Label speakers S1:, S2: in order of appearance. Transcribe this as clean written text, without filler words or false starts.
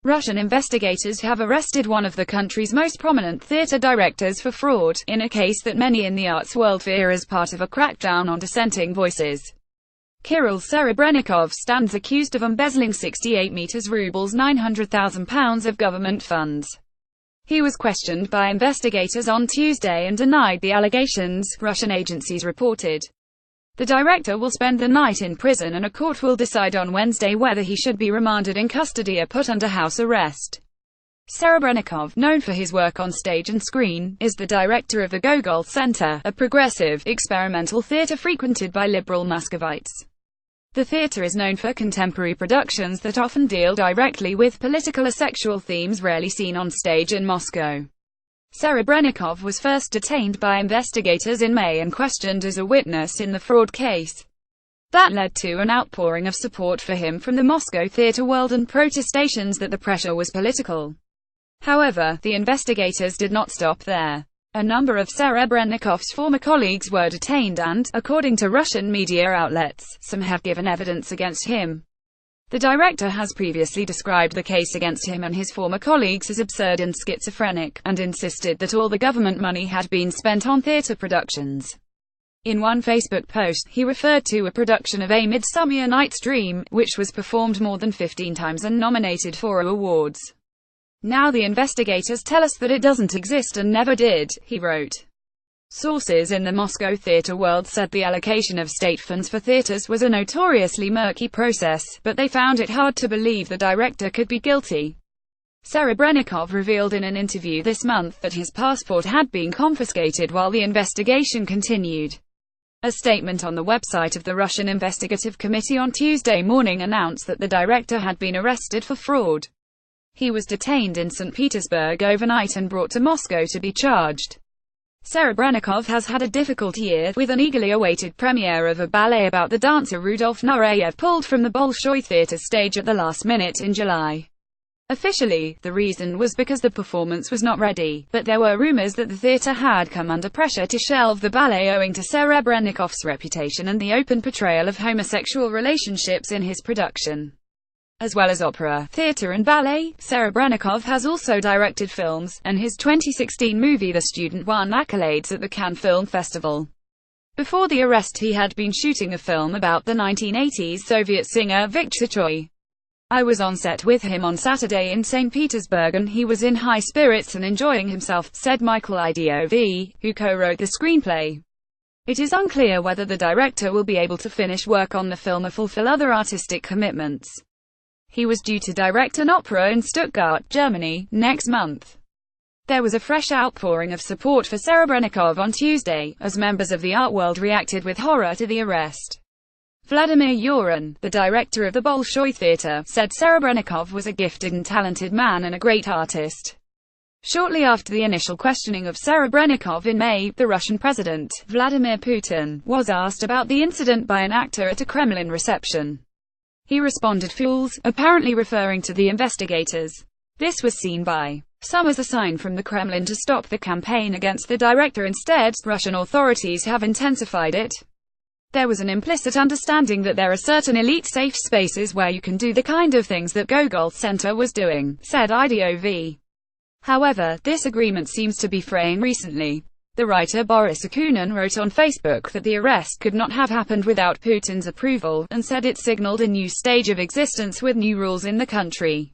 S1: Russian investigators have arrested one of the country's most prominent theater directors for fraud, in a case that many in the arts world fear is part of a crackdown on dissenting voices. Kirill Serebrennikov stands accused of embezzling 68 rubles £900,000 of government funds. He was questioned by investigators on Tuesday and denied the allegations, Russian agencies reported. The director will spend the night in prison and a court will decide on Wednesday whether he should be remanded in custody or put under house arrest. Serebrennikov, known for his work on stage and screen, is the director of the Gogol Center, a progressive, experimental theater frequented by liberal Muscovites. The theater is known for contemporary productions that often deal directly with political or sexual themes rarely seen on stage in Moscow. Serebrennikov was first detained by investigators in May and questioned as a witness in the fraud case. That led to an outpouring of support for him from the Moscow theater world and protestations that the pressure was political. However, the investigators did not stop there. A number of Serebrennikov's former colleagues were detained and, according to Russian media outlets, some have given evidence against him. The director has previously described the case against him and his former colleagues as absurd and schizophrenic, and insisted that all the government money had been spent on theater productions. In one Facebook post, he referred to a production of A Midsummer Night's Dream, which was performed more than 15 times and nominated for awards. "Now the investigators tell us that it doesn't exist and never did," he wrote. Sources in the Moscow theater world said the allocation of state funds for theaters was a notoriously murky process, but they found it hard to believe the director could be guilty. Serebrennikov revealed in an interview this month that his passport had been confiscated while the investigation continued. A statement on the website of the Russian Investigative Committee on Tuesday morning announced that the director had been arrested for fraud. He was detained in St. Petersburg overnight and brought to Moscow to be charged. Serebrennikov has had a difficult year, with an eagerly awaited premiere of a ballet about the dancer Rudolf Nureyev pulled from the Bolshoi Theatre stage at the last minute in July. Officially, the reason was because the performance was not ready, but there were rumors that the theatre had come under pressure to shelve the ballet owing to Serebrennikov's reputation and the open portrayal of homosexual relationships in his production. As well as opera, theatre and ballet, Serebrennikov has also directed films, and his 2016 movie The Student won accolades at the Cannes Film Festival. Before the arrest he had been shooting a film about the 1980s Soviet singer Viktor Tsoi. "I was on set with him on Saturday in St. Petersburg and he was in high spirits and enjoying himself," said Michael Idiov, who co-wrote the screenplay. It is unclear whether the director will be able to finish work on the film or fulfill other artistic commitments. He was due to direct an opera in Stuttgart, Germany, next month. There was a fresh outpouring of support for Serebrennikov on Tuesday, as members of the art world reacted with horror to the arrest. Vladimir Urin, the director of the Bolshoi Theatre, said Serebrennikov was a gifted and talented man and a great artist. Shortly after the initial questioning of Serebrennikov in May, the Russian president, Vladimir Putin, was asked about the incident by an actor at a Kremlin reception. He responded, "Fools," apparently referring to the investigators. This was seen by some as a sign from the Kremlin to stop the campaign against the director. Instead, Russian authorities have intensified it. "There was an implicit understanding that there are certain elite safe spaces where you can do the kind of things that Gogol Center was doing," said Idiov. However, this agreement seems to be fraying recently. The writer Boris Akunin wrote on Facebook that the arrest could not have happened without Putin's approval, and said it signaled a new stage of existence with new rules in the country.